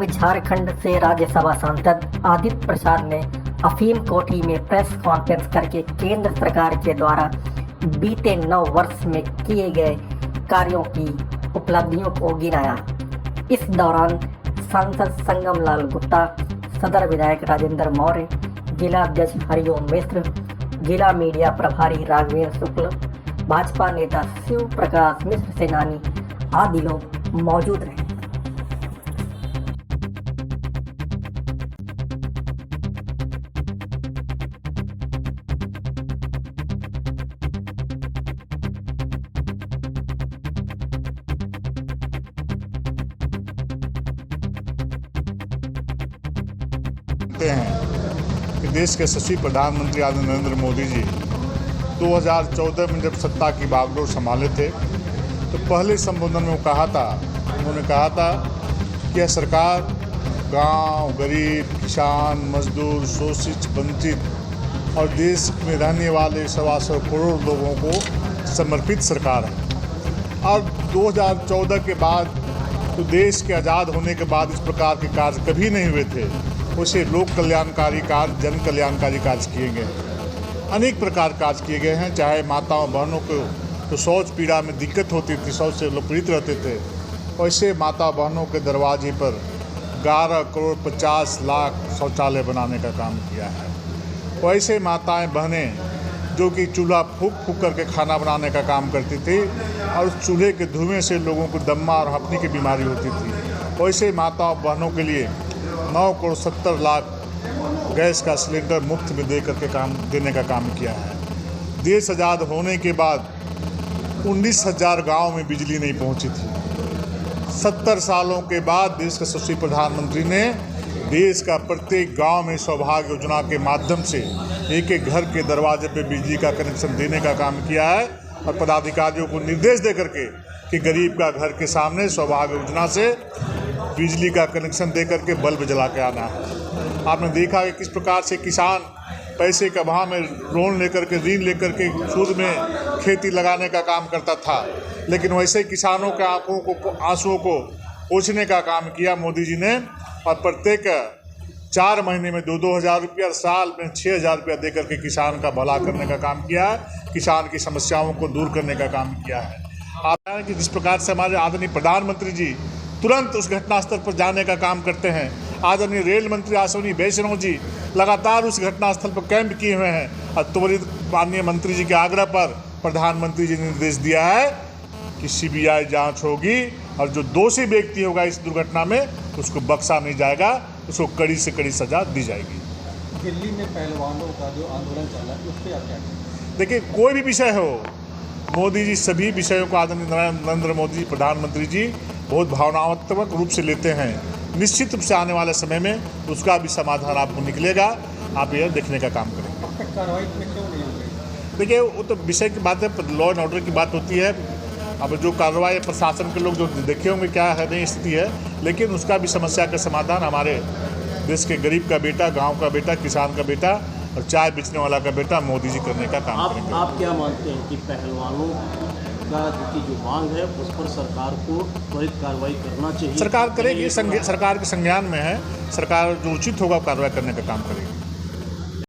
झारखंड से राज्यसभा सांसद आदित्य प्रसाद ने अफीम कोठी में प्रेस कॉन्फ्रेंस करके केंद्र सरकार के द्वारा बीते 9 वर्ष में किए गए कार्यों की उपलब्धियों को गिनाया। इस दौरान सांसद संगम लाल गुप्ता, सदर विधायक राजेंद्र मौर्य, जिला अध्यक्ष हरिओम मिश्र, जिला मीडिया प्रभारी राघवेंद्र शुक्ल, भाजपा नेता शिव प्रकाश मिश्र सेनानी आदि लोग मौजूद रहे। हैं कि देश के यशस्वी प्रधानमंत्री आदरणीय नरेंद्र मोदी जी 2014 में जब सत्ता की बागडोर संभाले थे तो पहले संबोधन में उन्होंने कहा था कि यह सरकार गांव, गरीब, किसान, मजदूर, शोषित, वंचित और देश में रहने वाले 125 करोड़ लोगों को समर्पित सरकार है। और 2014 के बाद तो देश के आज़ाद होने के बाद इस प्रकार के कार्य कभी नहीं हुए थे। उसे लोक कल्याणकारी कार्य, जन कल्याणकारी कार्य किए गए हैं। अनेक प्रकार कार्य किए गए हैं। चाहे माताओं बहनों को तो शौच पीड़ा में दिक्कत होती थी, शौच से लोग पीड़ित रहते थे, वैसे माता बहनों के दरवाजे पर 11 करोड़ 50 लाख शौचालय बनाने का काम किया है। वैसे माताएं बहनें जो कि चूल्हा फूंक फूंक करके खाना बनाने का काम करती थी और उस चूल्हे के धुएं से लोगों को दम्मा और हफ्नी की बीमारी होती थी, वैसे माता बहनों के लिए 9 करोड़ 70 लाख गैस का सिलेंडर मुफ्त में देने का काम किया है। देश आज़ाद होने के बाद 19,000 गाँव में बिजली नहीं पहुंची थी। 70 सालों के बाद देश के यशस्वी प्रधानमंत्री ने देश का प्रत्येक गांव में सौभाग्य योजना के माध्यम से एक एक घर के दरवाजे पे बिजली का कनेक्शन देने का काम किया है और पदाधिकारियों को निर्देश दे करके कि गरीब का घर के सामने सौभाग्य योजना से बिजली का कनेक्शन दे करके बल्ब जला के आना है। आपने देखा कि किस प्रकार से किसान पैसे के अभाव में लोन लेकर के, ऋण लेकर के सूद में खेती लगाने का काम करता था, लेकिन वैसे किसानों के आंसुओं को पोंछने का काम किया मोदी जी ने और प्रत्येक 4 महीने में 2-2 हज़ार रुपया, साल में 6,000 रुपया दे करके किसान का भला करने का काम किया है, किसान की समस्याओं को दूर करने का काम किया है। आप जानें कि जिस प्रकार से हमारे आदरणीय प्रधानमंत्री जी तुरंत उस घटनास्थल पर जाने का काम करते हैं, आदरणीय रेल मंत्री अश्विनी वैष्णव जी लगातार उस घटनास्थल पर कैंप किए हुए हैं और त्वरित माननीय मंत्री जी के आग्रह पर प्रधानमंत्री जी ने निर्देश दिया है कि सीबीआई जांच होगी और जो दोषी व्यक्ति होगा इस दुर्घटना में उसको बख्शा नहीं जाएगा, उसको कड़ी से कड़ी सजा दी जाएगी। दिल्ली में पहलवानों का जो आंदोलन चल रहा है उस पर आप क्या कहेंगे? देखिए, कोई भी विषय हो, मोदी जी सभी विषयों को आदरणीय नरेंद्र मोदी जी प्रधानमंत्री जी बहुत भावनात्मक रूप से लेते हैं। निश्चित रूप से आने वाले समय में उसका भी समाधान आपको निकलेगा, आप यह देखने का काम करेंगे। अब तक कार्रवाई में क्यों नहीं हो रही? देखिए, वो तो विषय की बात है, लॉ एंड ऑर्डर की बात होती है। अब जो कार्रवाई प्रशासन के लोग जो देखे होंगे क्या है नहीं स्थिति है, लेकिन उसका भी समस्या का समाधान हमारे देश के गरीब का बेटा, गाँव का बेटा, किसान का बेटा और चाय बेचने वाला का बेटा मोदी जी करने का काम करेंगे। आप क्या मानते हैं कि पहलवानों की जो मांग है उस पर सरकार को त्वरित कार्रवाई करना चाहिए? सरकार करेगी, सरकार के संज्ञान में है, सरकार जो उचित होगा कार्रवाई करने का काम करेगी।